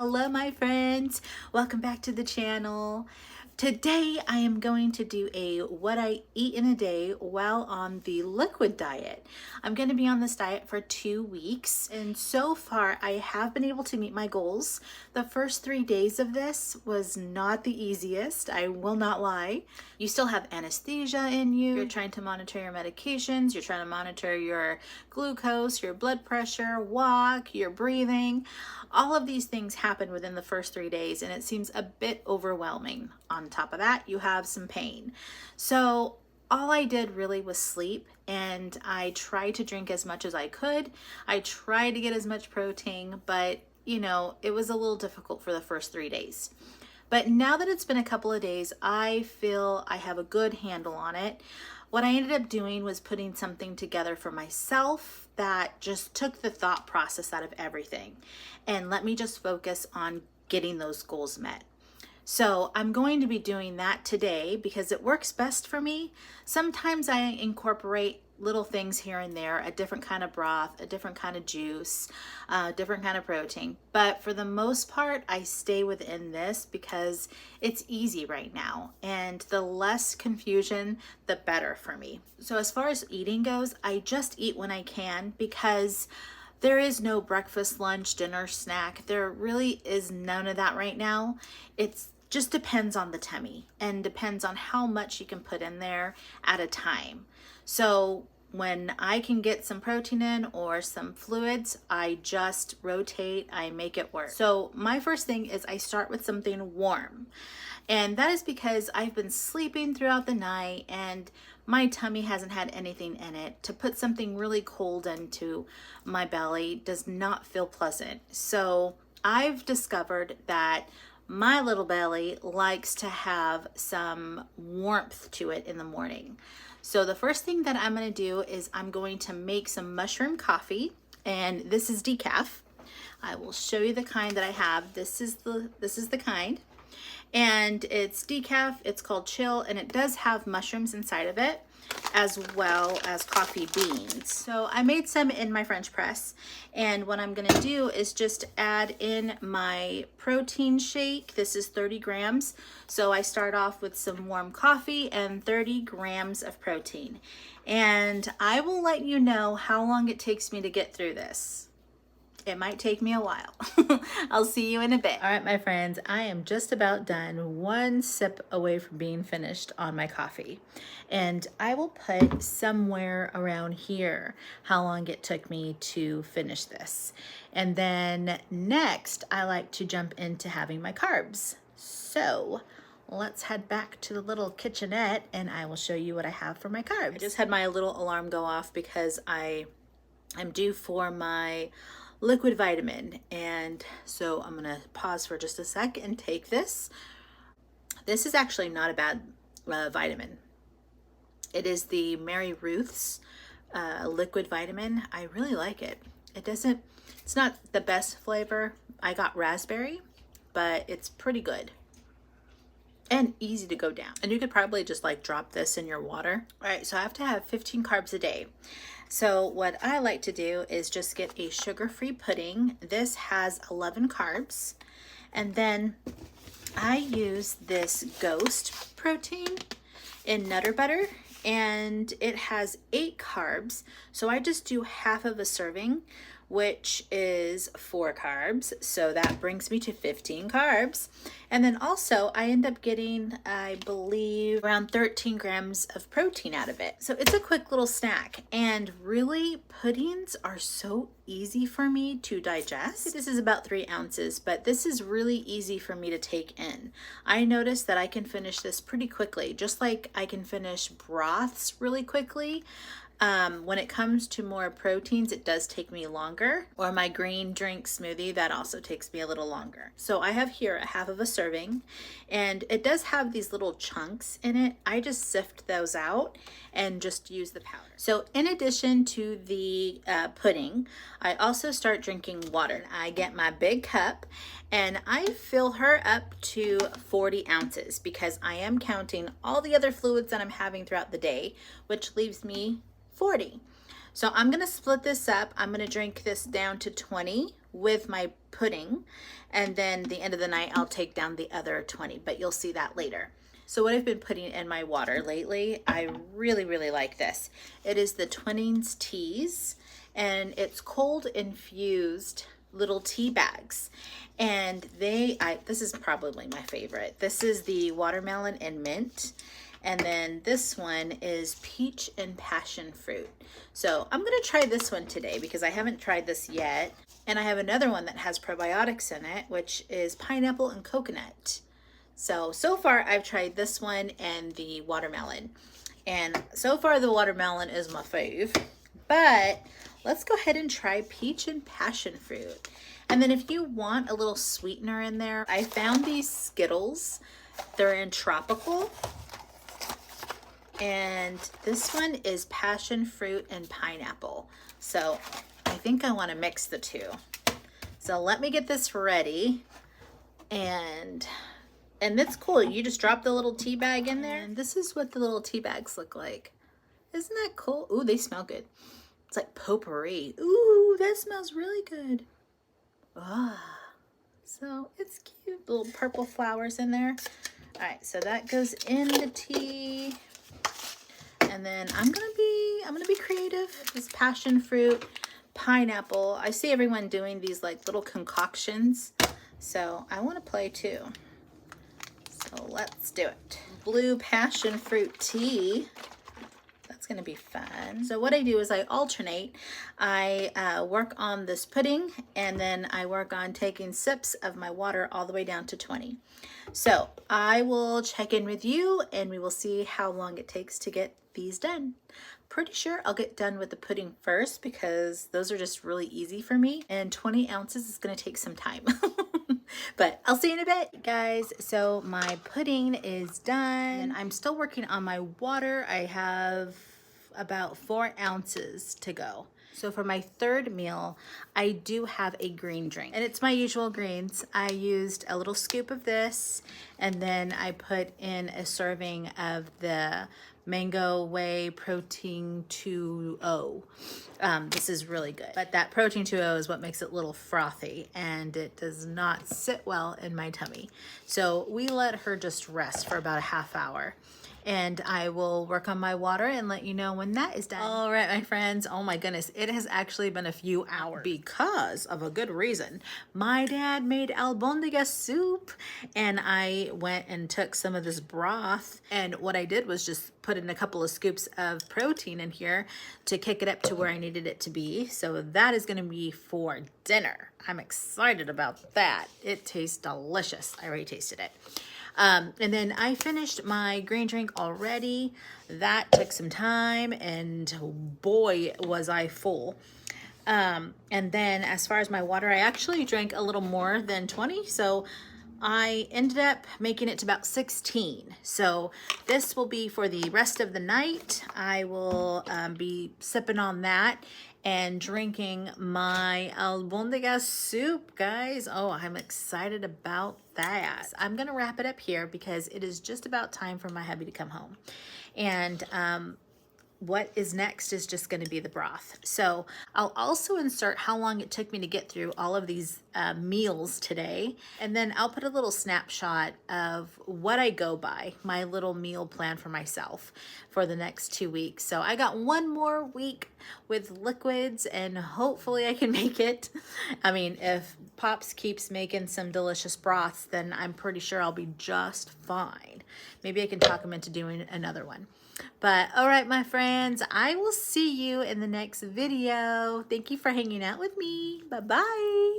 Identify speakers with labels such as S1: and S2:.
S1: Hello my friends, welcome back to the channel. Today I am going to do a what I eat in a day while on the liquid diet. I'm going to be on this diet for 2 weeks, and so far I have been able to meet my goals. The first 3 days of this was not the easiest, I will not lie. You still have anesthesia in you, you're trying to monitor your medications, you're trying to monitor your glucose, your blood pressure, walk, your breathing. All of these things happen within the first 3 days, and it seems a bit overwhelming. On top of that, you have some pain. So all I did really was sleep, and I tried to drink as much as I could. I tried to get as much protein, but it was a little difficult for the first 3 days. But now that it's been a couple of days, I feel I have a good handle on it. What I ended up doing was putting something together for myself that just took the thought process out of everything and let me just focus on getting those goals met. So I'm going to be doing that today because it works best for me. Sometimes I incorporate little things here and there, a different kind of broth, a different kind of juice, a different kind of protein. But for the most part, I stay within this because it's easy right now. And the less confusion, the better for me. So as far as eating goes, I just eat when I can because there is no breakfast, lunch, dinner, snack. There really is none of that right now. It just depends on the tummy and depends on how much you can put in there at a time. So when I can get some protein in or some fluids, I just rotate, I make it work. So my first thing is I start with something warm. And that is because I've been sleeping throughout the night and my tummy hasn't had anything in it. To put something really cold into my belly does not feel pleasant. So I've discovered that my little belly likes to have some warmth to it in the morning. So the first thing that I'm going to do is I'm going to make some mushroom coffee, and this is decaf. I will show you the kind that I have. This is the kind, and it's decaf. It's called Chill, and it does have mushrooms inside of it, as well as coffee beans. So I made some in my French press, and what I'm gonna do is just add in my protein shake. This is 30 grams. So I start off with some warm coffee and 30 grams of protein. And I will let you know how long it takes me to get through this. It might take me a while. I'll see you in a bit. All right, my friends, I am just about done, one sip away from being finished on my coffee. And I will put somewhere around here how long it took me to finish this. And then next, I like to jump into having my carbs. So let's head back to the little kitchenette and I will show you what I have for my carbs. I just had my little alarm go off because I'm due for my liquid vitamin, and so I'm gonna pause for just a sec and take this. This is actually not a bad vitamin. It is the Mary Ruth's liquid vitamin. I really like it. It's not the best flavor. I got raspberry, but it's pretty good and easy to go down. And you could probably just like drop this in your water. All right, so I have to have 15 carbs a day. So what I like to do is just get a sugar-free pudding. This has 11 carbs. And then I use this Ghost protein in Nutter Butter, and it has 8 carbs. So I just do half of a serving, which is 4 carbs. So that brings me to 15 carbs. And then also I end up getting, I believe, around 13 grams of protein out of it. So it's a quick little snack, and really puddings are so easy for me to digest. This is about 3 ounces, but this is really easy for me to take in. I noticed that I can finish this pretty quickly, just like I can finish broths really quickly. When it comes to more proteins, it does take me longer. Or my green drink smoothie, that also takes me a little longer. So I have here a half of a serving, and it does have these little chunks in it. I just sift those out and just use the powder. So in addition to the pudding, I also start drinking water. I get my big cup and I fill her up to 40 ounces because I am counting all the other fluids that I'm having throughout the day, which leaves me 40. So I'm going to split this up. I'm going to drink this down to 20 with my pudding, and then the end of the night I'll take down the other 20, but you'll see that later. So what I've been putting in my water lately, I really like this. It is the Twinings teas, and it's cold infused little tea bags. And this is probably my favorite. This is the watermelon and mint. And then this one is peach and passion fruit. So I'm gonna try this one today because I haven't tried this yet. And I have another one that has probiotics in it, which is pineapple and coconut. So far I've tried this one and the watermelon. And so far the watermelon is my fave. But let's go ahead and try peach and passion fruit. And then if you want a little sweetener in there, I found these Skittles. They're in tropical. And this one is passion fruit and pineapple. So I think I want to mix the two. So let me get this ready. And it's cool. You just drop the little tea bag in there. And this is what the little tea bags look like. Isn't that cool? Ooh, they smell good. It's like potpourri. Ooh, that smells really good. Ah, so it's cute. Little purple flowers in there. All right, so that goes in the tea. And then I'm gonna be creative. This passion fruit, pineapple. I see everyone doing these like little concoctions, so I want to play too. So let's do it. Blue passion fruit tea. That's gonna be fun. So what I do is I alternate. I work on this pudding, and then I work on taking sips of my water all the way down to 20. So I will check in with you and we will see how long it takes to get these done. Pretty sure I'll get done with the pudding first because those are just really easy for me, and 20 ounces is gonna take some time. But I'll see you in a bit, guys. So my pudding is done and I'm still working on my water. I have about 4 ounces to go. So for my third meal, I do have a green drink, and it's my usual greens. I used a little scoop of this, and then I put in a serving of the Mango Whey Protein 2.0. This is really good, but that Protein 2.0 is what makes it a little frothy, and it does not sit well in my tummy. So we let her just rest for about a half hour. And I will work on my water and let you know when that is done. All right, my friends. Oh my goodness. It has actually been a few hours because of a good reason. My dad made albondiga soup, and I went and took some of this broth. And what I did was just put in a couple of scoops of protein in here to kick it up to where I needed it to be. So that is going to be for dinner. I'm excited about that. It tastes delicious. I already tasted it. And then I finished my green drink already. That took some time, and boy, was I full. And then as far as my water, I actually drank a little more than 20. So I ended up making it to about 16. So this will be for the rest of the night. I will be sipping on that and drinking my albondiga soup, guys. Oh, I'm excited about that. I'm gonna wrap it up here because it is just about time for my hubby to come home. And what is next is just going to be the broth. So I'll also insert how long it took me to get through all of these meals today. And then I'll put a little snapshot of what I go by, my little meal plan for myself for the next 2 weeks. So I got 1 more week with liquids, and hopefully I can make it. I mean, if Pops keeps making some delicious broths, then I'm pretty sure I'll be just fine. Maybe I can talk him into doing another one. But all right, my friends, I will see you in the next video. Thank you for hanging out with me. Bye-bye.